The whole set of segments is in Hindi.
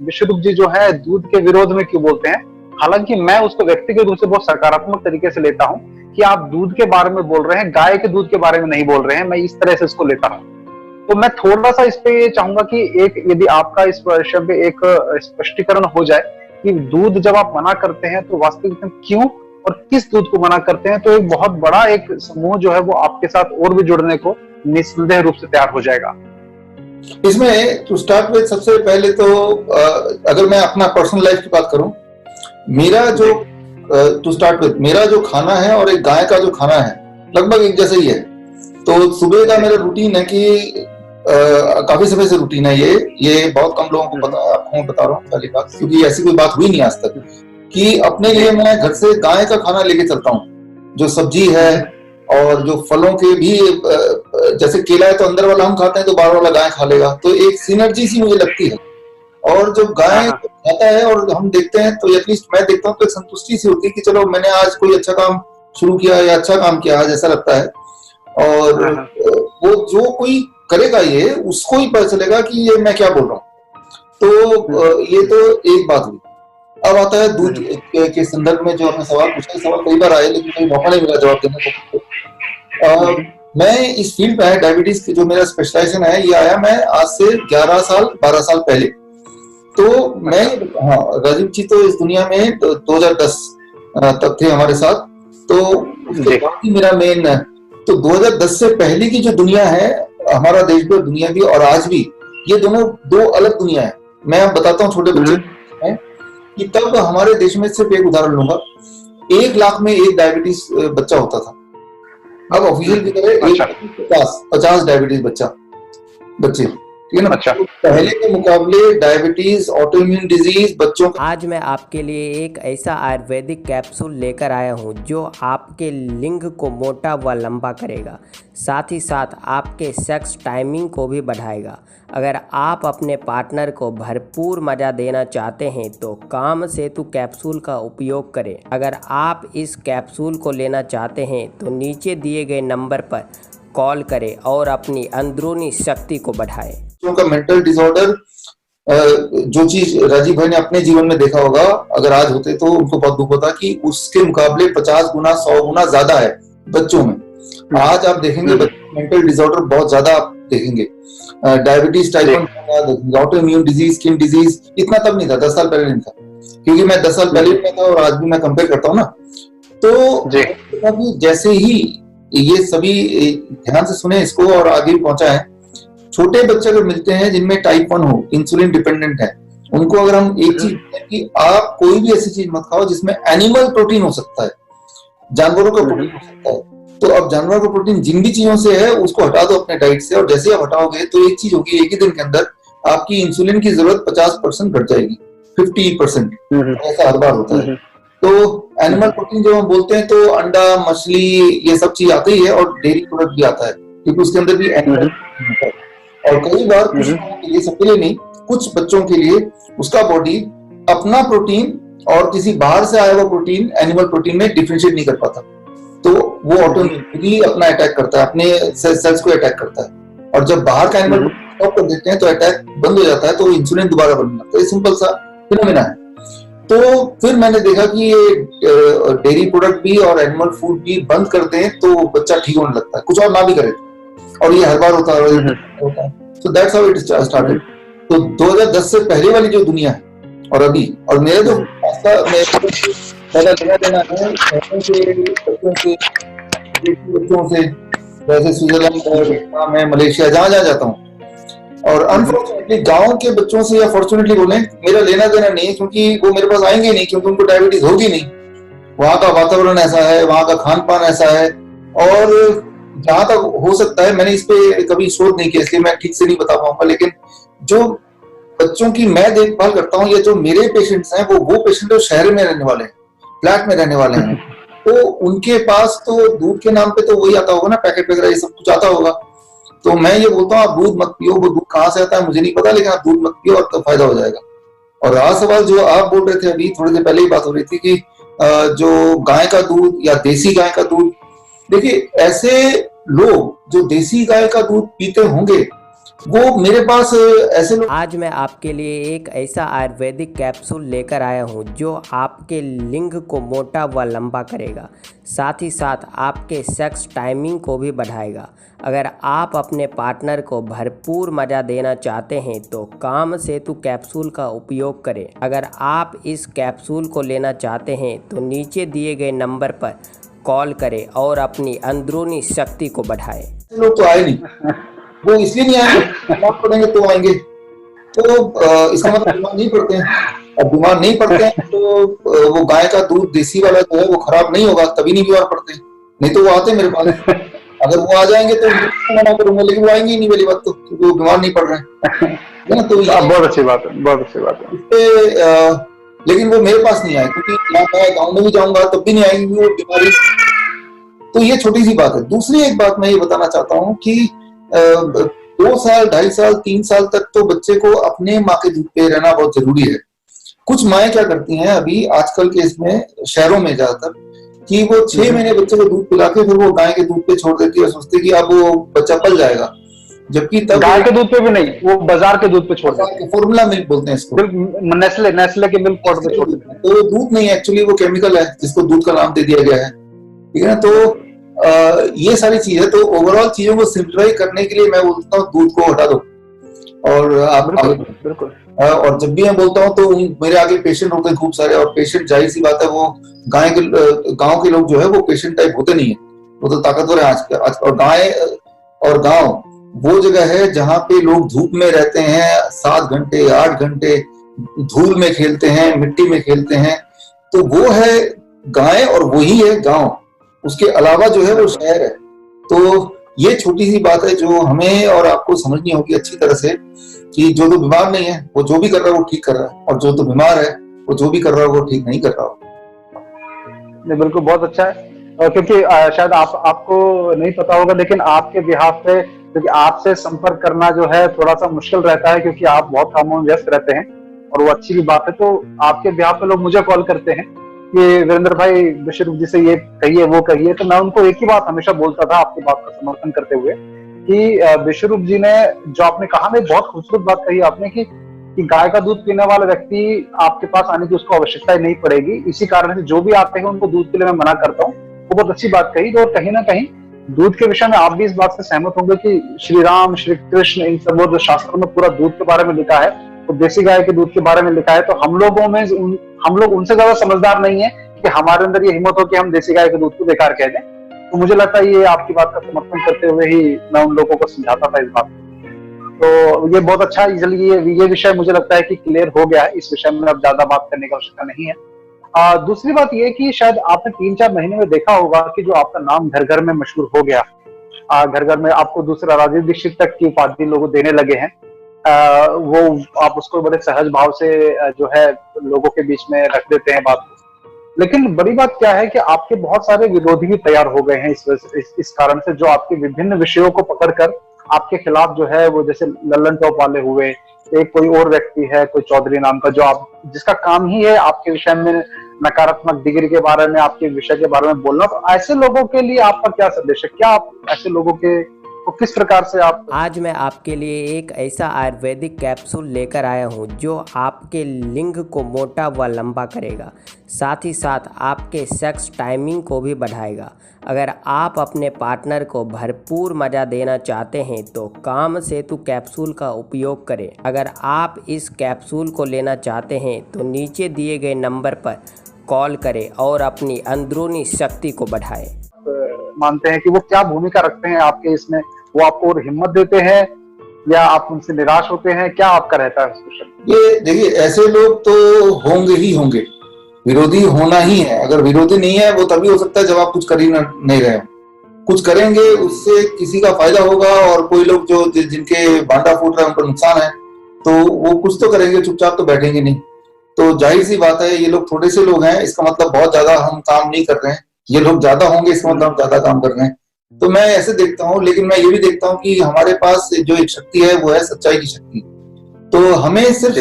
विश्वदुप जी जो है दूध के विरोध में क्यों बोलते हैं। हालांकि मैं उसको व्यक्तिगत रूप से बहुत सकारात्मक तरीके से लेता हूँ कि आप दूध के बारे में बोल रहे हैं, गाय के दूध के बारे में नहीं बोल रहे हैं, मैं इस तरह से इसको लेता हूँ। तो मैं थोड़ा सा इस पे ये चाहूंगा कि एक यदि आपका इस विषय पे एक स्पष्टीकरण हो जाए कि दूध जब आप मना करते हैं तो वास्तविक में क्यों और किस दूध को मना करते हैं, तो एक बहुत बड़ा एक समूह जो है वो आपके साथ और भी जुड़ने को निस्संदेह रूप से तैयार हो जाएगा। इसमें टू स्टार्ट विद सबसे पहले तो अगर मैं अपना पर्सनल लाइफ की बात करूं, मेरा जो टू स्टार्ट विद मेरा जो खाना है और एक गाय का जो खाना है लगभग एक जैसा ही है। तो सुबह का मेरा रूटीन है कि काफी समय से रूटीन है ये बहुत कम लोगों को पता है, आपको बता रहा हूँ पहली बात, क्योंकि ऐसी कोई बात हुई नहीं आज तक कि अपने लिए मैं घर से गाय का खाना लेके चलता हूँ। जो सब्जी है और जो फलों के भी, जैसे केला है तो अंदर वाला हम खाते हैं तो बाहर वाला गाय खा लेगा, तो एक सिनर्जी सी मुझे लगती है। और जब गाय खाता है और हम देखते हैं तो एटलीस्ट मैं देखता हूँ तो एक संतुष्टि सी होती है कि चलो मैंने आज कोई अच्छा काम शुरू किया या अच्छा काम किया आज, ऐसा लगता है। और वो जो कोई करेगा ये उसको ही पता चलेगा कि ये मैं क्या बोल रहा हूँ। तो ये तो एक बात हुई। अब आता है दूध के संदर्भ में जो आपने सवाल पूछा, सवाल कई बार आए लेकिन कोई मौका नहीं मिला जवाब देने को। मैं इस फील्ड पे है डायबिटीज की, जो मेरा स्पेशलाइजेशन है ये आया मैं आज से 11 साल 12 साल पहले। तो मैं राजीव जी तो इस दुनिया में 2010 तक थे हमारे साथ, तो उसके बाद ही मेरा मेन, तो 2010 से पहले की जो दुनिया है, हमारा देश भी दुनिया भी और आज भी, ये दोनों दो अलग दुनिया है। मैं अब बताता हूँ छोटे बच्चे कि तब हमारे देश में, सिर्फ एक उदाहरण लूंगा, 1 लाख में एक डायबिटीज बच्चा होता था। अब ऑफिशियल फिगर है 50 डायबिटीज बच्चे, ठीक है ना। अच्छा। पहले के मुकाबले डायबिटीज, ऑटोइम्यून डिजीज बच्चों का। आज मैं आपके लिए एक ऐसा आयुर्वेदिक कैप्सूल लेकर आया हूं जो आपके लिंग को मोटा व लंबा करेगा, साथ ही साथ आपके सेक्स टाइमिंग को भी बढ़ाएगा। अगर आप अपने पार्टनर को भरपूर मज़ा देना चाहते हैं तो काम सेतु कैप्सूल का उपयोग करें। अगर आप इस कैप्सूल को लेना चाहते हैं तो नीचे दिए गए नंबर पर कॉल करें और अपनी अंदरूनी शक्ति को बढ़ाएं। का मेंटल डिसऑर्डर, जो चीज राजीव भाई ने अपने जीवन में देखा होगा, अगर आज होते तो उनको बहुत दुख होता कि उसके मुकाबले 50 गुना 100 गुना ज्यादा है बच्चों में। आज आप देखेंगे मेंटल डिसऑर्डर बहुत ज्यादा आप देखेंगे, diabetes, type 1, autoimmune disease, skin disease, इतना तब नहीं था, 10 साल पहले नहीं था, क्योंकि मैं 10 साल पहले में था और आज भी मैं कंपेयर करता हूँ ना। तो जैसे ही ये सभी, ध्यान से सुने इसको और आगे पहुंचा है, छोटे बच्चे अगर मिलते हैं जिनमें टाइप 1 हो, इंसुलिन डिपेंडेंट है, उनको अगर हम एक चीज कि आप कोई भी ऐसी चीज मत खाओ जिसमें एनिमल प्रोटीन हो सकता है, जानवरों का प्रोटीन हो सकता है। तो अब जानवरों का प्रोटीन जिन भी चीजों से है उसको हटा दो अपने डाइट से, और जैसे आप हटाओगे तो एक चीज होगी, एक ही दिन के अंदर आपकी इंसुलिन की जरूरत 50% घट जाएगी, 50%, ऐसा हर बार होता है। तो एनिमल प्रोटीन जब हम बोलते हैं तो अंडा, मछली, ये सब चीज आती है और डेयरी प्रोडक्ट भी आता है, क्योंकि उसके अंदर भी एनिमल होता है। और कई बार कुछ लोगों के लिए, सबके लिए नहीं, कुछ बच्चों के लिए उसका बॉडी अपना प्रोटीन और किसी बाहर से आया हुआ प्रोटीन, एनिमल प्रोटीन में डिफरेंशिएट नहीं कर पाता, तो वो ऑटोमेटिकली अपना अटैक करता है, अपने सेल्स को अटैक करता है। और जब बाहर का एनिमल स्टॉप कर देते हैं तो अटैक बंद हो जाता है, तो इंसुलिन दोबारा बनने लगता है। सिंपल सा फिनोमेना है। तो फिर मैंने देखा कि ये डेयरी प्रोडक्ट भी और एनिमल फूड भी बंद कर दें तो बच्चा ठीक होने लगता है, कुछ और ना भी करे, और ये हर बार होता है। So that's how it started. तो 2010 से पहले वाली जो दुनिया है और अभी, और मेरा जो पहला लेना देना है बच्चों से, जैसे स्विट्जरलैंड है, वियतनाम है, मलेशिया, जहां जाता हूँ, और अनफॉर्चुनेटली गांव के बच्चों से, या फॉर्चुनेटली बोले, मेरा लेना देना नहीं है, क्योंकि वो मेरे पास आएंगे नहीं, क्योंकि उनको डायबिटीज होगी नहीं। वहां का वातावरण ऐसा है, वहां का खान पान ऐसा है, और जहां तक हो सकता है, मैंने इस पे कभी शोध नहीं किया इसलिए मैं ठीक से नहीं बता पाऊंगा, लेकिन जो बच्चों की मैं देखभाल करता हूँ, ये जो मेरे पेशेंट्स हैं वो पेशेंट जो शहर में रहने वाले हैं, फ्लैट में रहने वाले हैं, तो उनके पास तो दूध के नाम पे तो वही आता होगा ना, पैकेट वगैरह ये सब कुछ आता होगा। तो मैं ये बोलता हूँ आप दूध मत पियो, वो दूध कहाँ से आता है मुझे नहीं पता, लेकिन आप दूध मत पियो और तो फायदा हो जाएगा। और रहा सवाल जो आप बोल रहे थे, अभी थोड़ी देर पहले ही बात हो रही थी कि जो गाय का दूध या देसी गाय का दूध, देखिए ऐसे लोग जो देसी गाय का दूध पीते होंगे वो मेरे पास ऐसे लोग आज मैं आपके लिए एक ऐसा आयुर्वेदिक कैप्सूल लेकर आया हूँ जो आपके लिंग को मोटा व लंबा करेगा, साथ ही साथ आपके सेक्स टाइमिंग को भी बढ़ाएगा। अगर आप अपने पार्टनर को भरपूर मज़ा देना चाहते हैं तो काम सेतु कैप्सूल का उपयोग करें। अगर आप इस कैप्सूल को लेना चाहते हैं तो नीचे दिए गए नंबर पर कॉल करें और अपनी अंदरूनी शक्ति को बढ़ाएं। लोग तो आए नहीं, वो इसलिए नहीं आएंगे, बीमार पड़ेंगे तो आएंगे। तो इसका मतलब बीमार नहीं पड़ते हैं। अब बीमार नहीं पड़ते हैं तो वो गाय का दूध देसी वाला जो है वो खराब नहीं होगा, तभी नहीं बीमार पड़ते हैं। नहीं तो वो आते हैं मेरे पास। अगर वो आ जाएंगे तो मना करूंगा, लेकिन वो आएंगे ही नहीं, पहली बात तो, क्योंकि वो बीमार नहीं पड़ रहे हैं, है ना। तो बहुत अच्छी बात है, बहुत अच्छी बात है। लेकिन वो मेरे पास नहीं आए, क्योंकि मैं गाँव में भी जाऊंगा तब भी नहीं आएंगी वो बीमारी। तो ये छोटी सी बात है। दूसरी एक बात मैं ये बताना चाहता हूँ कि 2 साल, 2.5 साल, 3 साल तक तो बच्चे को अपने माँ के दूध पे रहना बहुत जरूरी है। कुछ माएँ क्या करती हैं अभी आजकल के इसमें शहरों में ज्यादातर, कि वो 6 महीने बच्चे को दूध पिला के फिर वो गाय के दूध पे छोड़ देती है, सोचती है कि अब वो बच्चा पल जाएगा, जबकि तब गाय के दूध पे भी नहीं, वो बाजार के दूध पे छोड़ देते हैं। फॉर्मूला मिल्क बोलते हैं इसको, नेस्ले के मिल्क पाउडर पे छोड़ देते हैं। तो वो दूध नहीं, एक्चुअली वो केमिकल है जिसको दूध का नाम दे दिया गया है, ठीक है ना। तो ये सारी चीजें, तो ओवरऑल चीजों को सिंप्लीफाई करने के लिए मैं बोलता हूँ दूध को हटा दो। और आप बिल्कुल। और जब भी मैं बोलता हूँ तो मेरे आगे पेशेंट होते हैं खूब सारे, और पेशेंट जाहिर सी बात है वो गांव के लोग जो है वो पेशेंट टाइप होते नहीं है, वो तो ताकतवर है आज। और गांव वो जगह है जहाँ पे लोग धूप में रहते हैं 7 घंटे 8 घंटे, धूल में खेलते हैं, मिट्टी में खेलते हैं। तो वो है गाय और वही है गांव, उसके अलावा जो है वो शहर है। तो ये छोटी सी बात है जो हमें और आपको समझनी होगी अच्छी तरह से, कि जो तो बीमार नहीं है वो जो भी कर रहा है वो ठीक कर रहा है, और जो तो बीमार है वो जो भी कर रहा है वो ठीक नहीं कर रहा हो। नहीं, बिल्कुल, बहुत अच्छा है। क्योंकि शायद आपको नहीं पता होगा, लेकिन आपके बिहाफ पे, क्योंकि आपसे संपर्क करना जो है थोड़ा सा मुश्किल रहता है, क्योंकि आप बहुत कामों में व्यस्त रहते हैं, और वो अच्छी भी बात है। तो आपके बिहाफ पे लोग मुझे कॉल करते हैं कि वीरेंद्र भाई बिशरूप जी से ये कहिए वो कहिए, तो मैं उनको एक ही बात हमेशा बोलता था आपकी बात का समर्थन करते हुए, कि बिशरूप जी ने जो आपने कहा ना, बहुत खूबसूरत बात कही आपने, कि गाय का दूध पीने वाला व्यक्ति आपके पास आने की उसको आवश्यकता ही नहीं पड़ेगी। इसी कारण से जो भी आते हैं उनको दूध के लिए मैं मना करता हूँ। वो बहुत अच्छी बात कही। और कहीं ना कहीं दूध के विषय में आप भी इस बात से सहमत होंगे कि श्री राम, श्री कृष्ण, इन सब जो शास्त्रों में पूरा दूध के बारे में लिखा है, तो देसी गाय के दूध के बारे में लिखा है। तो हम लोग उनसे ज्यादा समझदार नहीं है कि हमारे अंदर ये हिम्मत हो कि हम देसी गाय के दूध को बेकार कह दें। तो मुझे लगता है ये आपकी बात का समर्थन करते हुए ही मैं उन लोगों को समझाता था इस बात को। तो ये बहुत अच्छा है। ये विषय मुझे लगता है कि क्लियर हो गया है। इस विषय में अब ज्यादा बात करने की आवश्यकता नहीं है। दूसरी बात ये कि शायद आपने 3-4 महीने में देखा होगा कि जो आपका नाम घर घर में मशहूर हो गया, घर घर में आपको दूसरा राजीव दीक्षित तक की उपाधि लोग देने लगे हैं। वो आप उसको बड़े सहज भाव से जो है लोगों के बीच में रख देते हैं बात को। लेकिन बड़ी बात क्या है कि आपके बहुत सारे विरोधी भी तैयार हो गए हैं इस कारण से, जो आपके विभिन्न विषयों को पकड़कर आपके खिलाफ जो है वो, जैसे लल्लन टॉप वाले हुए, एक कोई और व्यक्ति है कोई चौधरी नाम का, जिसका काम ही है आपके विषय में नकारात्मक डिग्री के बारे में, आपके विषय के बारे में बोलना। तो ऐसे लोगों के लिए आपका क्या संदेश है? क्या आप ऐसे लोगों के को किस प्रकार से आप? आज मैं आपके लिए एक ऐसा आयुर्वेदिक कैप्सूल लेकर आया हूँ जो आपके लिंग को मोटा व लंबा करेगा, साथ ही साथ आपके सेक्स टाइमिंग को भी बढ़ाएगा। अगर आप अपने पार्टनर को भरपूर मज़ा देना चाहते हैं तो काम सेतु कैप्सूल का उपयोग करें। अगर आप इस कैप्सूल को लेना चाहते हैं तो नीचे दिए गए नंबर पर कॉल करें और अपनी अंदरूनी शक्ति को बढ़ाएं। मानते हैं कि वो क्या भूमिका रखते हैं आपके इसमें? वो आपको और हिम्मत देते हैं या आप उनसे निराश होते हैं? क्या आपका रहता है इसमें? ये देखिए, ऐसे लोग तो होंगे ही होंगे, विरोधी होना ही है। अगर विरोधी नहीं है वो तभी हो सकता है जब आप कुछ कर ही नहीं रहे हो। कुछ करेंगे उससे किसी का फायदा होगा, और कोई लोग जो जिनके बांटा फूट रहा है उनको नुकसान है, तो वो कुछ तो करेंगे, चुपचाप तो बैठेंगे नहीं। तो जाहिर सी बात है ये लोग थोड़े से लोग हैं, इसका मतलब बहुत ज्यादा हम काम नहीं कर रहे हैं। ये लोग ज्यादा होंगे इसका मतलब हम ज्यादा काम कर रहे हैं। तो मैं ऐसे देखता हूँ, लेकिन मैं ये भी देखता हूँ कि हमारे पास जो एक शक्ति है वो है सच्चाई की शक्ति। तो हमें सिर्फ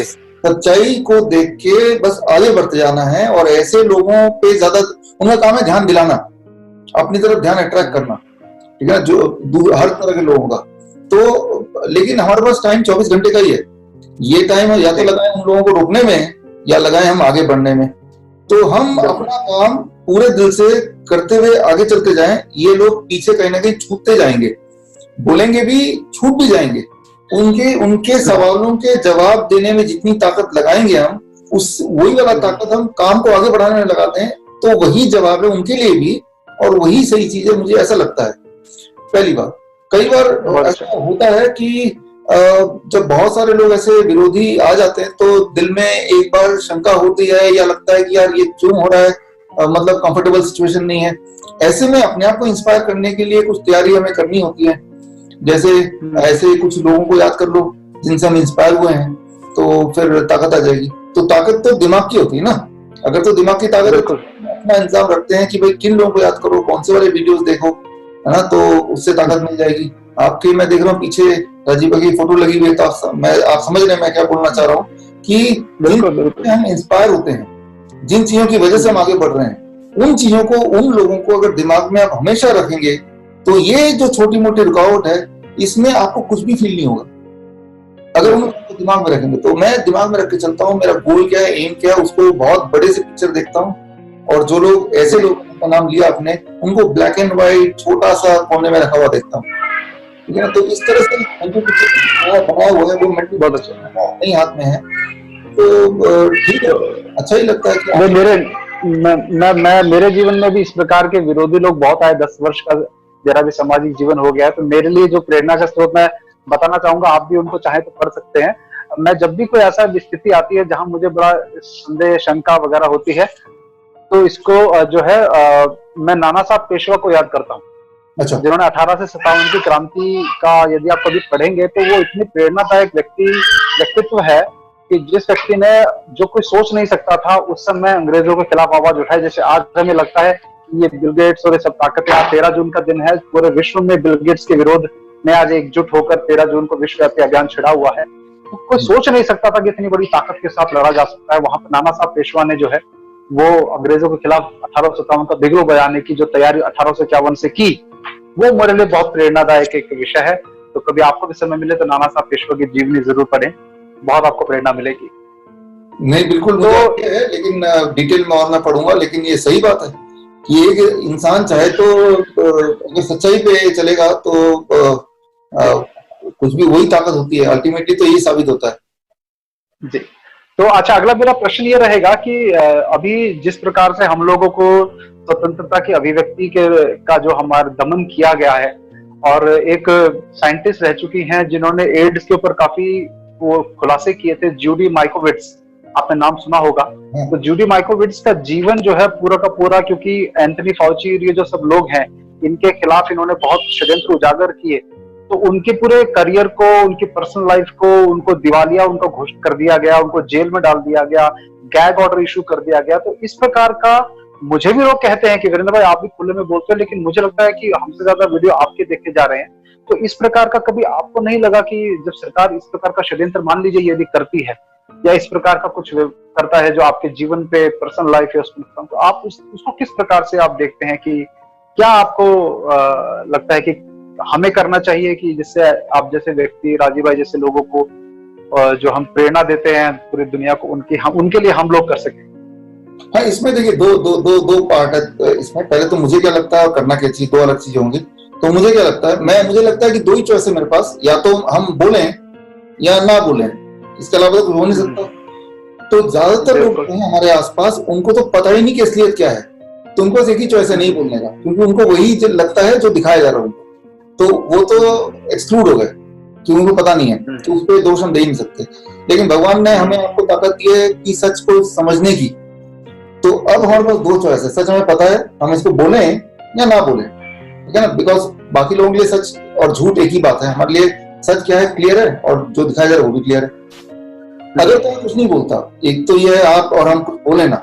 सच्चाई को देख के बस आगे बढ़ते जाना है, और ऐसे लोगों पे ज्यादा उनका काम है ध्यान दिलाना, अपनी तरफ ध्यान अट्रैक्ट करना, ठीक है, जो हर तरह के लोगों का। तो लेकिन हमारे पास टाइम 24 घंटे का ही है। ये टाइम या तो लगाएं उन लोगों को रोकने में या लगाएं हम आगे बढ़ने में। तो हम अपना काम पूरे दिल से करते हुए आगे चलते जाएं, ये लोग पीछे कहीं ना कहीं छूटते जाएंगे, बोलेंगे भी, छूट भी जाएंगे। उनके सवालों के जवाब देने में जितनी ताकत लगाएंगे हम, वही वाला ताकत हम काम को आगे बढ़ाने में लगाते हैं, तो वही जवाब है उनके लिए भी और वही सही चीज है, मुझे ऐसा लगता है। पहली बात, कई बार ऐसा होता है कि जब बहुत सारे लोग ऐसे विरोधी आ जाते हैं तो दिल में एक बार शंका होती है या लगता है कि यार ये क्यों हो रहा है, मतलब कंफर्टेबल सिचुएशन नहीं है। ऐसे में अपने आप को इंस्पायर करने के लिए कुछ तैयारी हमें करनी होती है। जैसे ऐसे कुछ लोगों को याद कर लो जिनसे हम इंस्पायर हुए हैं, तो फिर ताकत आ जाएगी। तो ताकत तो दिमाग की होती है ना। अगर तो दिमाग की ताकत अपना इंतजाम रखते हैं कि भाई किन लोगों को याद करो, कौन से वाले वीडियोस देखो, है ना, तो उससे ताकत मिल जाएगी आपकी। मैं देख रहा हूँ पीछे राजीव भाई की फोटो लगी हुई है, तो आप समझ रहे हैं मैं क्या बोलना चाह रहा हूँ कि जिन हम इंस्पायर होते हैं, जिन चीजों की वजह से हम आगे बढ़ रहे हैं, उन चीजों को, उन लोगों को अगर दिमाग में आप हमेशा रखेंगे तो ये जो छोटी मोटी रुकावट है इसमें आपको कुछ भी फील नहीं होगा। अगर उनको दिमाग में रखेंगे, तो मैं दिमाग में रख के चलता हूँ मेरा गोल क्या है, एम क्या है, उसको बहुत बड़े से पिक्चर देखता हूँ। और जो लोग ऐसे लोग का नाम लिया आपने, उनको ब्लैक एंड व्हाइट छोटा सा कोने में रखा हुआ देखता हूँ, ठीक है ना। तो इस तरह से मेंटल पिक्चर बनाया हुआ है, वो मेंटल बहुत अच्छा नहीं हाथ में है, तो ठीक है, अच्छा ही लगता है कि मेरे जीवन में भी इस प्रकार के विरोधी लोग बहुत आए। 10 वर्ष का मेरा भी सामाजिक जीवन हो गया है, तो मेरे लिए जो प्रेरणा का स्रोत मैं बताना चाहूंगा, आप भी उनको चाहे तो पढ़ सकते हैं। मैं जब भी कोई ऐसा स्थिति आती है जहां मुझे बड़ा संदेह, शंका वगैरह होती है, तो इसको जो है मैं नाना साहब पेशवा को याद करता हूँ। अच्छा। जिन्होंने 1857 की क्रांति का यदि आप कभी पढ़ेंगे तो वो इतनी प्रेरणादायक व्यक्तित्व है कि जिस व्यक्ति ने जो कोई सोच नहीं सकता था उस समय अंग्रेजों के खिलाफ आवाज उठाई। जैसे आज हमें लगता है कि ये बिल गेट्स और ये सब ताकतें, आज 13 जून का दिन है, पूरे विश्व में बिल गेट्स के विरोध में आज एकजुट होकर 13 जून को विश्वव्यापी अभियान छिड़ा हुआ है। तो कोई सोच नहीं सकता था कि इतनी बड़ी ताकत के साथ लड़ा जा सकता है। वहां पर नाना साहब पेशवा ने जो है वो अंग्रेजों के खिलाफ 1857 का बिगलो बजाने की जो तैयारी 1851 से की, वो मेरे लिए बहुत प्रेरणादायक एक विषय है। तो कभी आपको भी समय मिले तो नाना साहब पेशवा की जीवनी जरूर पढ़ें, बहुत आपको प्रेरणा मिलेगी। नहीं बिल्कुल, तो है, लेकिन डिटेल में और मैं पढ़ूंगा। लेकिन ये सही बात है कि एक इंसान चाहे तो अगर सच्चाई पे चलेगा तो कुछ भी वही ताकत होती है, अल्टीमेटली तो यही साबित होता है जी। तो अच्छा, अगला मेरा प्रश्न ये रहेगा कि अभी जिस प्रकार से हम लोगों को स्वतंत्रता की अभिव्यक्ति का जो हमारा दमन किया गया है, और एक साइंटिस्ट रह चुकी हैं जिन्होंने एड्स के ऊपर काफी वो खुलासे किए थे, जूडी माइकोविट्स, आपने नाम सुना होगा। तो जूडी माइकोविट्स का जीवन जो है पूरा का पूरा, क्योंकि एंथनी फाउची ये जो सब लोग हैं इनके खिलाफ इन्होंने बहुत षड्यंत्र उजागर किए, तो उनके पूरे करियर को, उनकी पर्सनल लाइफ को, उनको दिवालिया उनको घोषित कर दिया गया, उनको जेल में डाल दिया गया, गैग ऑर्डर इशू कर दिया गया। तो इस प्रकार का, मुझे भी लोग कहते हैं कि वीरेंद्र भाई आप भी खुले में बोलते हो, लेकिन मुझे लगता है कि हमसे ज्यादा वीडियो आपके देखे जा रहे हैं। तो इस प्रकार का कभी आपको नहीं लगा कि जब सरकार इस प्रकार का षड्यंत्र मान लीजिए यदि करती है या इस प्रकार का कुछ करता है जो आपके जीवन पे, पर्सनल लाइफ है उसमें, तो आप उसको किस प्रकार से आप देखते हैं कि क्या आपको लगता है कि हमें करना चाहिए कि जिससे आप जैसे व्यक्ति, राजीव भाई जैसे लोगों को जो हम प्रेरणा देते हैं पूरी दुनिया को, उनके लिए हम लोग कर सकें? हाँ, इसमें देखिए दो पार्ट है इसमें। पहले तो मुझे क्या लगता है और करना क्या चाहिए, दो अलग चीजें होंगी। तो मुझे क्या लगता है, मुझे लगता है कि दो ही चॉइस है मेरे पास, या तो हम बोलें या ना बोलें, इसके अलावा तो कुछ हो नहीं सकता। तो ज्यादातर लोग हैं हमारे आसपास, उनको तो पता ही नहीं कि असलियत क्या है, तो उनको बस एक ही चॉइस है नहीं बोलने का, क्योंकि उनको वही लगता है जो दिखाया जा रहा है उनको, तो वो तो एक्सक्लूड हो गए क्योंकि उनको पता नहीं है, तो उस पर दोष हम दे ही नहीं सकते। लेकिन भगवान ने हमें आपको ताकत दी है कि सच को समझने की, तो अब हमारे पास दो चॉइस है। सच हमें पता है, हम इसको बोलें या ना बोलें, ठीक है ना, बिकॉज बाकी लोगों के लिए सच और झूठ एक ही बात है, हमारे लिए सच क्या है क्लियर है, और जो दिखाया जा रहा है वो भी क्लियर है। अगर तो कुछ नहीं बोलता, एक तो ये है आप और हम कुछ बोले ना,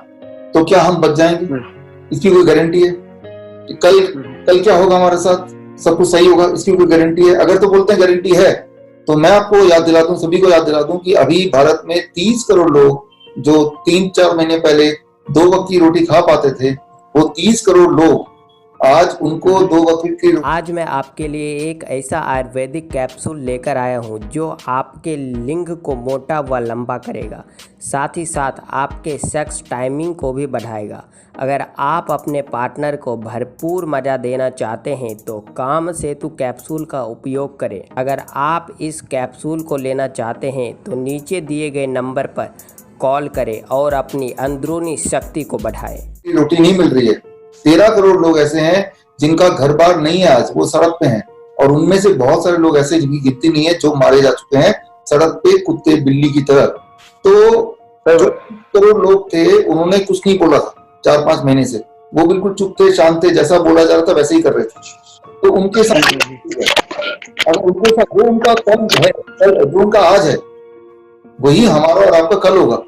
तो क्या हम बच जाएंगे? इसकी कोई गारंटी है? कल क्या होगा हमारे साथ, सब कुछ सही होगा, इसकी कोई गारंटी है? अगर तो बोलते हैं गारंटी है, तो मैं आपको याद दिला दूं, सभी को याद दिला दूं कि अभी भारत में 30 करोड़ लोग जो 3-4 महीने पहले 2 वक्त की रोटी खा पाते थे, वो 30 करोड़ लोग आज उनको 2 वक्त की आज मैं आपके लिए एक ऐसा आयुर्वेदिक कैप्सूल लेकर आया हूँ जो आपके लिंग को मोटा व लंबा करेगा, साथ ही साथ आपके सेक्स टाइमिंग को भी बढ़ाएगा। अगर आप अपने पार्टनर को भरपूर मज़ा देना चाहते हैं तो काम सेतु कैप्सूल का उपयोग करें। अगर आप इस कैप्सूल को लेना चाहते हैं तो नीचे दिए गए नंबर पर कॉल करें और अपनी अंदरूनी शक्ति को बढ़ाएं। रोटी नहीं मिल रही है। 13 करोड़ लोग ऐसे हैं जिनका घर बार नहीं है, आज वो सड़क पे हैं, और उनमें से बहुत सारे लोग ऐसे जिनकी गिनती नहीं है जो मारे जा चुके हैं सड़क पे कुत्ते बिल्ली की तरह। तो जो करोड़ लोग थे उन्होंने कुछ नहीं बोला था 4-5 महीने से, वो बिल्कुल चुप थे, शांत थे, जैसा बोला जा रहा था वैसे ही कर रहे थे। तो उनके साथ अगर उनके साथ जो उनका कल है, जो उनका आज है, वही हमारा और आपका कल होगा।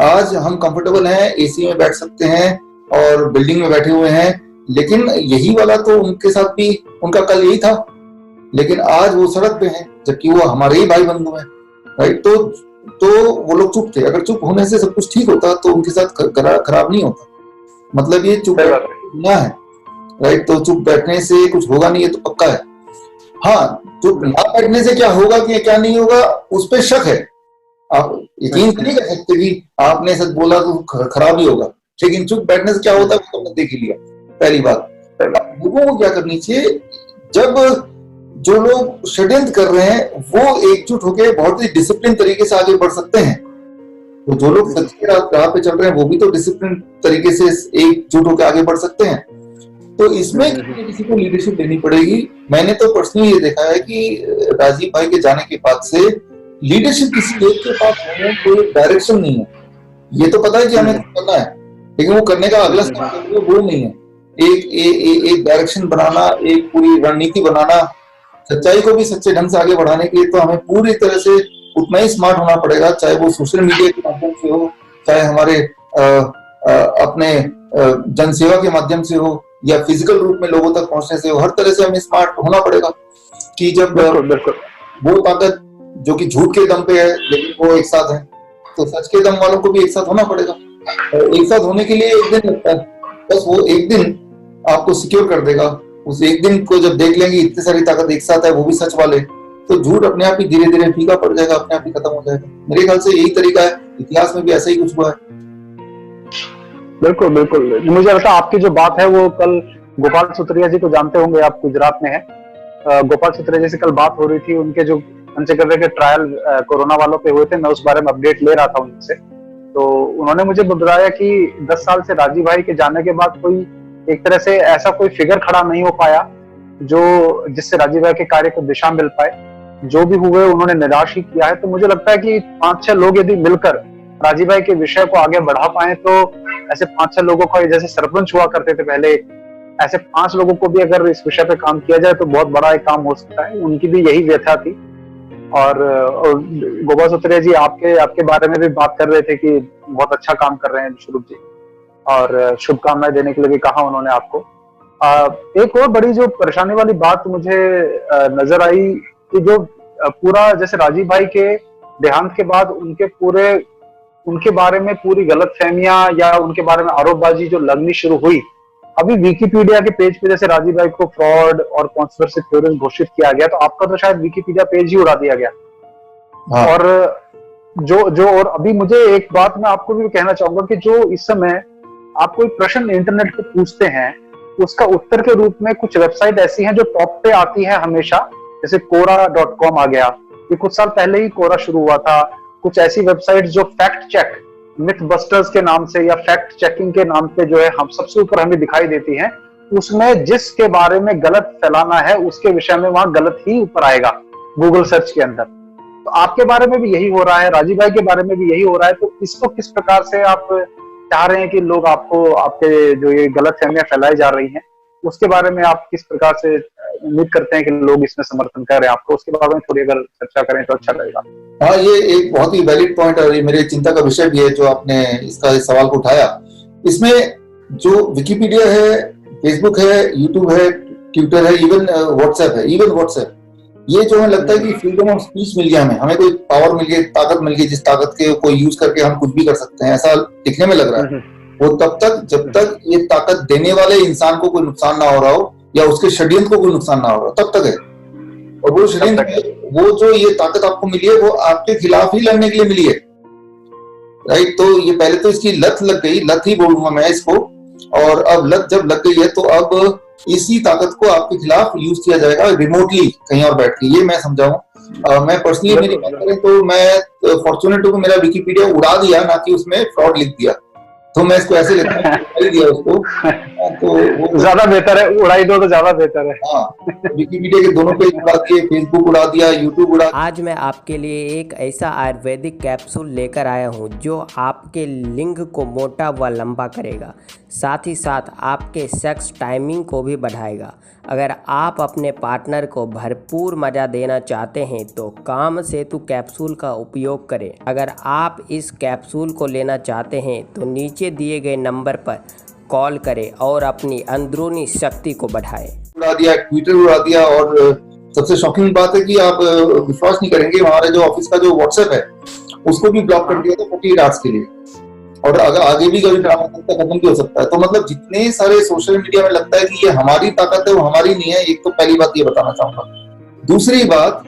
आज हम कंफर्टेबल हैं, एसी में बैठ सकते हैं और बिल्डिंग में बैठे हुए हैं, लेकिन यही वाला तो उनके साथ भी उनका कल यही था, लेकिन आज वो सड़क पे हैं, जबकि वो हमारे ही भाई बंधु हैं, राइट। तो वो लोग चुप थे। अगर चुप होने से सब कुछ ठीक होता तो उनके साथ खराब नहीं होता। मतलब ये चुप ना है, राइट। तो चुप बैठने से कुछ होगा नहीं, ये तो पक्का है। हाँ, चुप ना बैठने से क्या होगा कि क्या नहीं होगा उस पर शक है। आप यकीन नहीं कर सकते कि आपने सच बोला तो खराब ही होगा, लेकिन चुप बैठने से क्या होता है वो तो देख ही लिया। पहली बात, लोगों को क्या करनी चाहिए, जब जो लोग षड्यंत्र कर रहे हैं वो एकजुट होकर बहुत ही डिसिप्लिन तरीके से आगे बढ़ सकते हैं। तो जो लोग सच के राह पे चल रहे हैं वो भी तो डिसिप्लिन तरीके से एकजुट होकर आगे बढ़ सकते हैं। तो इसमें किसी को लीडरशिप देनी पड़ेगी। मैंने तो पर्सनली ये देखा है कि राजीव भाई के जाने के बाद से लीडरशिप किसी एक के पास कोई डायरेक्शन नहीं है। ये तो पता है कि हमें करना है, लेकिन वो करने का अगला स्टेप वो नहीं है। एक डायरेक्शन बनाना, एक पूरी रणनीति बनाना, सच्चाई को भी सच्चे ढंग से आगे बढ़ाने के लिए तो हमें पूरी तरह से उतना ही स्मार्ट होना पड़ेगा, चाहे वो सोशल मीडिया के माध्यम से हो, चाहे हमारे अपने जनसेवा के माध्यम से हो, या फिजिकल रूप में लोगों तक पहुंचने से हो। हर तरह से हमें स्मार्ट होना पड़ेगा कि जब वो ताकत जो कि झूठ के दम पे है लेकिन वो एक साथ है, तो सच के दम वालों को भी एक साथ होना पड़ेगा। एक साथ होने के लिए एक दिन लगता है, बस वो एक दिन आपको सिक्योर कर देगा। उस एक दिन को जब देख लेंगे इतनी सारी ताकत एक साथ है, वो भी सच वाले, तो झूठ अपने आप ही धीरे धीरे फीका पड़ जाएगा, अपने आप ही खत्म हो जाएगा। मेरे ख्याल से यही तरीका है, इतिहास में भी ऐसा ही कुछ हुआ है। बिल्कुल बिल्कुल, मुझे लगता है आपकी जो बात है वो कल गोपाल सुत्रिया जी को जानते होंगे, आप गुजरात में है। गोपाल सुत्रिया जी से कल बात हो रही थी, उनके जो उनसे कर रहे ट्रायल कोरोना वालों पे हुए थे, मैं उस बारे में अपडेट ले रहा था उनसे। तो उन्होंने मुझे बताया कि 10 साल से राजीव भाई के जाने के बाद कोई एक तरह से ऐसा कोई फिगर खड़ा नहीं हो पाया जो जिससे राजीव भाई के कार्य को दिशा मिल पाए। जो भी हुए उन्होंने निराश ही किया है। तो मुझे लगता है कि 5-6 लोग यदि मिलकर राजीव भाई के विषय को आगे बढ़ा पाए तो ऐसे 5-6 लोगों का, जैसे सरपंच हुआ करते थे पहले, ऐसे 5 लोगों को भी अगर इस विषय पे काम किया जाए तो बहुत बड़ा एक काम हो सकता है। उनकी भी यही व्यथा थी। और गोपाल सुत्रिया जी आपके बारे में भी बात कर रहे थे कि बहुत अच्छा काम कर रहे हैं विश्वरूप जी, और शुभकामनाएं देने के लिए भी कहा उन्होंने आपको। एक और बड़ी जो परेशानी वाली बात मुझे नजर आई कि जो पूरा जैसे राजीव भाई के देहांत के बाद उनके बारे में पूरी गलतफहमियां या उनके बारे में आरोपबाजी जो लगनी शुरू हुई, अभी विकिपीडिया के पेज पे जैसे राजीव भाई को फ्रॉड और कॉन्स्पिरेसी थ्योरिस्ट घोषित किया गया, तो आपका तो शायद विकिपीडिया पेज ही उड़ा दिया गया। हाँ। और अभी मुझे एक बात मैं आपको भी कहना चाहूंगा कि जो इस समय आप कोई प्रश्न इंटरनेट पे पूछते हैं, उसका उत्तर के रूप में कुछ वेबसाइट ऐसी हैं जो टॉप पे आती है हमेशा, जैसे Quora.com आ गया, ये कुछ साल पहले ही Quora शुरू हुआ था। कुछ ऐसी वेबसाइट जो फैक्ट चेक, मिथ बस्टर्स के नाम से या फैक्ट चेकिंग के नाम पे जो है हम सबसे ऊपर हमें दिखाई देती हैं, उसमें जिसके बारे में गलत फैलाना है उसके विषय में वहां गलत ही ऊपर आएगा गूगल सर्च के अंदर। तो आपके बारे में भी यही हो रहा है, राजीव भाई के बारे में भी यही हो रहा है। तो इसको किस प्रकार से आप चाह रहे हैं कि लोग आपके जो ये गलत फहमियां फैलाई जा रही हैं, उसके बारे में आप किस प्रकार से उम्मीद करते हैं कि लोग इसमें समर्थन करें आपको, उसके बारे में थोड़ी अगर चर्चा करें तो अच्छा रहेगा। हाँ, ये एक बहुत ही वैलिड पॉइंट और ये मेरे चिंता का विषय भी है जो आपने इसका सवाल को उठाया। इसमें जो विकिपीडिया है, फेसबुक है, यूट्यूब है, ट्विटर है, इवन व्हाट्सएप, ये जो हमें लगता है कि फ्रीडम ऑफ स्पीच मिल गया, हमें कोई पावर मिल गई, ताकत मिल गई, जिस ताकत के कोई यूज करके हम कुछ भी कर सकते हैं, ऐसा दिखने में लग रहा है। वो तब तक जब तक ये ताकत देने वाले इंसान को कोई नुकसान ना हो रहा हो या उसके षड्यंत्र को कोई नुकसान ना हो रहा हो, तब तक है। और वो षड्यंत्र, वो जो ये ताकत आपको मिली है वो आपके खिलाफ ही लड़ने के लिए मिली है, राइट। तो ये पहले तो इसकी लत लग गई, लत ही बोलूंगा मैं इसको, और अब लत जब लग गई है तो अब इसी ताकत को आपके खिलाफ यूज किया जाएगा रिमोटली कहीं और बैठ के, ये मैं समझाऊं। मैं पर्सनली मेरी बात करें तो मैं फॉर्चुनेट हूं कि मेरा विकिपीडिया उड़ा दिया, ना कि उसमें फ्रॉड लिख दिया, तो मैं इसको ऐसे लेता हूं उड़ा दिया उसको, तो वो ज्यादा बेहतर है, उड़ाई दो तो ज्यादा बेहतर है। हाँ, विकिपीडिया के दोनों पेज उड़ा दिए, फेसबुक उड़ा दिया, यूट्यूब उड़ा दिया। आज मैं आपके लिए एक ऐसा आयुर्वेदिक कैप्सूल लेकर आया हूँ जो आपके लिंग को मोटा व लंबा करेगा, साथ ही साथ आपके सेक्स टाइमिंग को भी बढ़ाएगा। अगर आप अपने पार्टनर को भरपूर मज़ा देना चाहते हैं तो काम सेतु कैप्सूल का उपयोग करें। अगर आप इस कैप्सूल को लेना चाहते हैं तो नीचे दिए गए नंबर पर कॉल करें और अपनी अंदरूनी शक्ति को बढ़ाएं। उड़ा दिया, ट्विटर उड़ा दिया, और सबसे शॉकिंग बात है कि आप विश्वास नहीं करेंगे, हमारे जो ऑफिस का जो व्हाट्सएप है उसको भी ब्लॉक कर दिया था 48 आवर्स के लिए, और अगर आगे भी कभी ड्रामा खत्म भी हो सकता है। तो मतलब जितने सारे सोशल मीडिया में लगता है कि ये हमारी ताकत है, वो हमारी नहीं है। एक तो पहली बात ये बताना चाहूंगा। दूसरी बात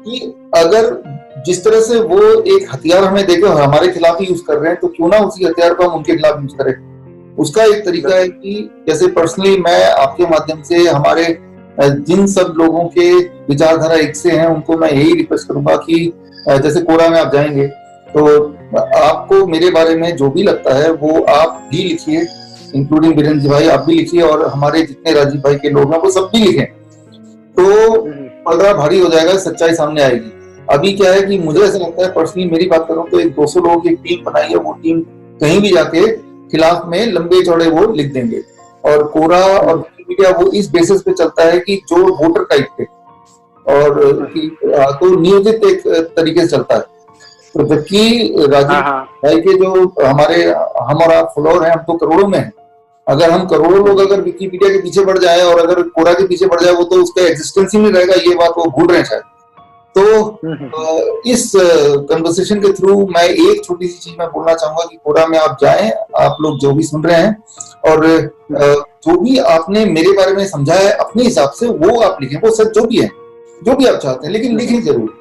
कि अगर जिस तरह से वो एक हथियार हमें देके हमारे खिलाफ ही यूज कर रहे हैं, तो क्यों ना उसी हथियार को हम उनके खिलाफ यूज करें। उसका एक तरीका है कि जैसे पर्सनली मैं आपके माध्यम से हमारे जिन सब लोगों के विचारधारा एक से हैं उनको मैं यही रिक्वेस्ट करूंगा कि जैसे कोरा में आप जाएंगे तो आपको मेरे बारे में जो भी लगता है वो आप भी लिखिए, इंक्लूडिंग वीरेंद्र जी भाई, आप भी लिखिए, और हमारे जितने राजीव भाई के लोग हैं वो सब भी लिखें, तो पलड़ा भारी हो जाएगा, सच्चाई सामने आएगी। अभी क्या है कि मुझे ऐसा लगता है, पर्सनली मेरी बात करूं तो एक 200 लोगों की टीम बनाई है, वो टीम कहीं भी जाके खिलाफ में लंबे चौड़े वो लिख देंगे। और कोरा और मीडिया वो इस बेसिस पे चलता है कि जो वोटर टाइप पे और तो नियोजित एक तरीके से चलता है। तो जबकि राजीव भाई के जो हमारे हम और आप फॉलोअर हैं, हम तो करोड़ों में हैं। अगर हम करोड़ों लोग अगर विकिपीडिया के पीछे बढ़ जाए और अगर कोरा के पीछे बढ़ जाए, वो तो उसका एग्जिस्टेंस ही नहीं रहेगा, ये बात वो भूल रहे हैं शायद। तो इस कन्वर्सेशन के थ्रू मैं एक छोटी सी चीज मैं बोलना चाहूंगा कि कोरा में आप जाएं, आप लोग जो भी सुन रहे हैं, और जो भी आपने मेरे बारे में समझा है अपने हिसाब से वो आप लिखें, वो सच जो भी है, जो भी आप चाहते हैं, लेकिन लिखें जरूर।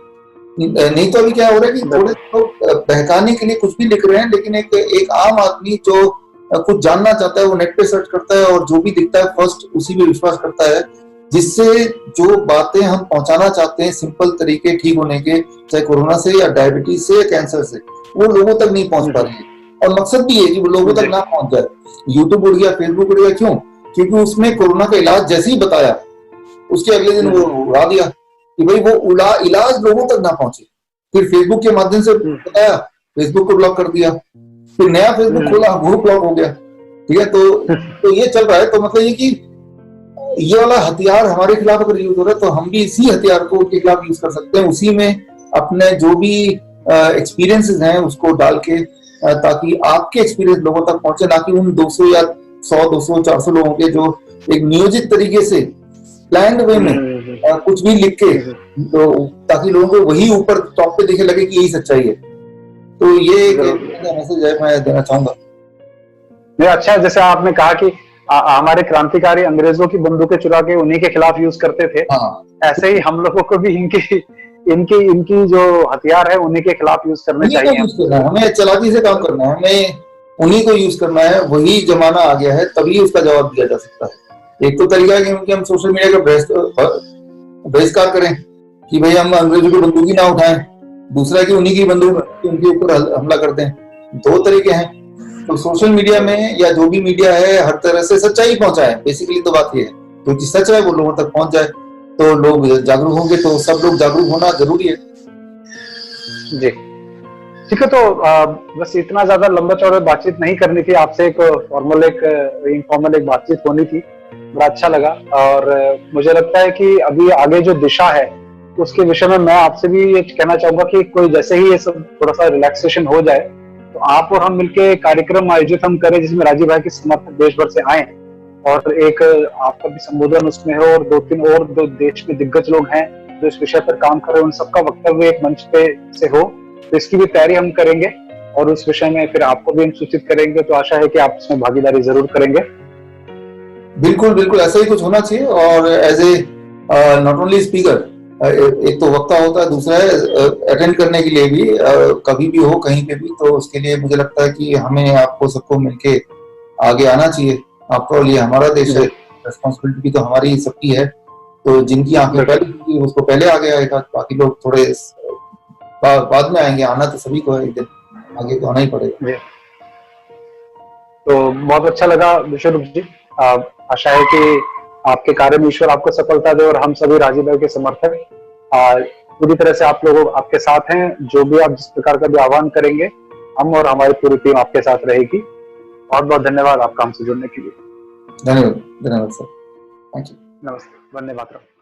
नहीं तो अभी क्या हो रहा है कि थोड़े लोग बहकाने के लिए कुछ भी लिख रहे हैं, लेकिन एक आम आदमी जो कुछ जानना चाहता है वो नेट पे सर्च करता है और जो भी दिखता है फर्स्ट उसी पे विश्वास करता है, जिससे जो बातें हम पहुंचाना चाहते हैं सिंपल तरीके ठीक होने के, चाहे कोरोना से या डायबिटीज से या कैंसर से, वो लोगों तक नहीं पहुंच पा रही है। और मकसद भी है कि वो लोगों तक ना पहुंच जाए। यूट्यूब उड़ गया, फेसबुक उड़ गया, क्यों? क्योंकि उसमें कोरोना का इलाज जैसे ही बताया उसके अगले दिन वो उड़ा दिया कि भाई वो इलाज लोगों तक ना पहुंचे। फिर फेसबुक के माध्यम से बताया, फेसबुक को ब्लॉक कर दिया, फिर नया फेसबुक खोला, वो ब्लॉक हो गया। ठीक है, तो ये चल रहा है। तो मतलब ये कि ये वाला हथियार हमारे खिलाफ अगर यूज हो रहा है तो हम भी इसी हथियार को उनके खिलाफ यूज कर सकते हैं, उसी में अपने जो भी एक्सपीरियंसेस हैं उसको डाल के, ताकि आपके एक्सपीरियंस लोगों तक पहुंचे, ना कि उन 200 या 100, 200, 400 लोगों के जो एक नियोजित तरीके से प्लान्ड वे में कुछ भी लिख के, तो ताकि लोगों को वही ऊपर टॉप पे दिखे लगे कि यही सच्चाई है। तो ये मैसेज है मैं देना चाहूंगा। नहीं, अच्छा है, जैसे आपने कहा कि हमारे क्रांतिकारी अंग्रेजों की बंदूकें चुरा के उन्हीं के खिलाफ यूज करते थे, ऐसे ही हम लोगों को भी इनकी जो हथियार है उन्हीं के खिलाफ यूज करने चाहिए। हमें चालाकी से काम करना है, हमें उन्हीं को यूज करना है। वही जमाना आ गया है, तभी उसका जवाब दिया जा सकता है। एक तो तरीका है कि हम सोशल मीडिया का बहिष्कार करें कि भाई हम अंग्रेजों की बंदूक ही ना उठाएं, दूसरा कि उन्हीं की बंदूक उनके ऊपर हमला कर दें। दो तरीके हैं। तो सोशल मीडिया में या जो भी मीडिया है हर तरह से सच्चाई पहुंचाए, बेसिकली तो बात ये है। तो सच है वो लोगों तक पहुंच जाए तो लोग जागरूक होंगे, तो सब लोग जागरूक होना जरूरी है। जी ठीक है, तो बस इतना ज्यादा लंबा चौड़ा बातचीत नहीं करनी थी आपसे, एक फॉर्मल एक इनफॉर्मल एक बातचीत होनी थी। बड़ा अच्छा लगा, और मुझे लगता है कि अभी आगे जो दिशा है उसके विषय में मैं आपसे भी ये कहना चाहूंगा कि कोई जैसे ही ये सब थोड़ा सा रिलैक्सेशन हो जाए तो आप और हम मिलके कार्यक्रम आयोजित हम करें, जिसमें राजीव भाई के समर्थक देश भर से आए और एक आपका भी संबोधन उसमें हो, और दो देश में दिग्गज लोग हैं जो इस विषय पर काम कर रहे हैं, उन सबका वक्तव्य एक मंच पे से हो। तो इसकी भी तैयारी हम करेंगे। और उस विषय में फिर आपको भी हम सूचित करेंगे, तो आशा है कि आप इसमें भागीदारी जरूर करेंगे। बिल्कुल बिल्कुल ऐसा ही कुछ होना चाहिए। और as a not only speaker, एक तो वक्ता होता है, दूसरा है अटेंड करने के लिए भी, कभी भी हो कहीं पे भी, तो उसके लिए मुझे लगता है कि हमें आपको सबको मिलके आगे आना चाहिए। आफ्टर ऑल ये हमारा देश है, रिस्पॉन्सिबिलिटी भी तो हमारी ही सबकी है। तो जिनकी आंखें पहले खुली उसको पहले आगे आएगा, बाकी लोग थोड़े बाद में आएंगे। आना तो सभी को है, एक दिन आगे तो आना ही पड़ेगा। तो बहुत अच्छा लगा विश्वरूप जी। आशा है कि आपके कार्य में ईश्वर आपको सफलता दे, और हम सभी राजीव भाई के समर्थक पूरी तरह से आप लोग आपके साथ हैं। जो भी आप जिस प्रकार का भी आह्वान करेंगे, हम और हमारी पूरी टीम आपके साथ रहेगी। बहुत बहुत धन्यवाद आपका हमसे जुड़ने के लिए। धन्यवाद, धन्यवाद सर, थैंक यू। नमस्ते, वंदे मातरम।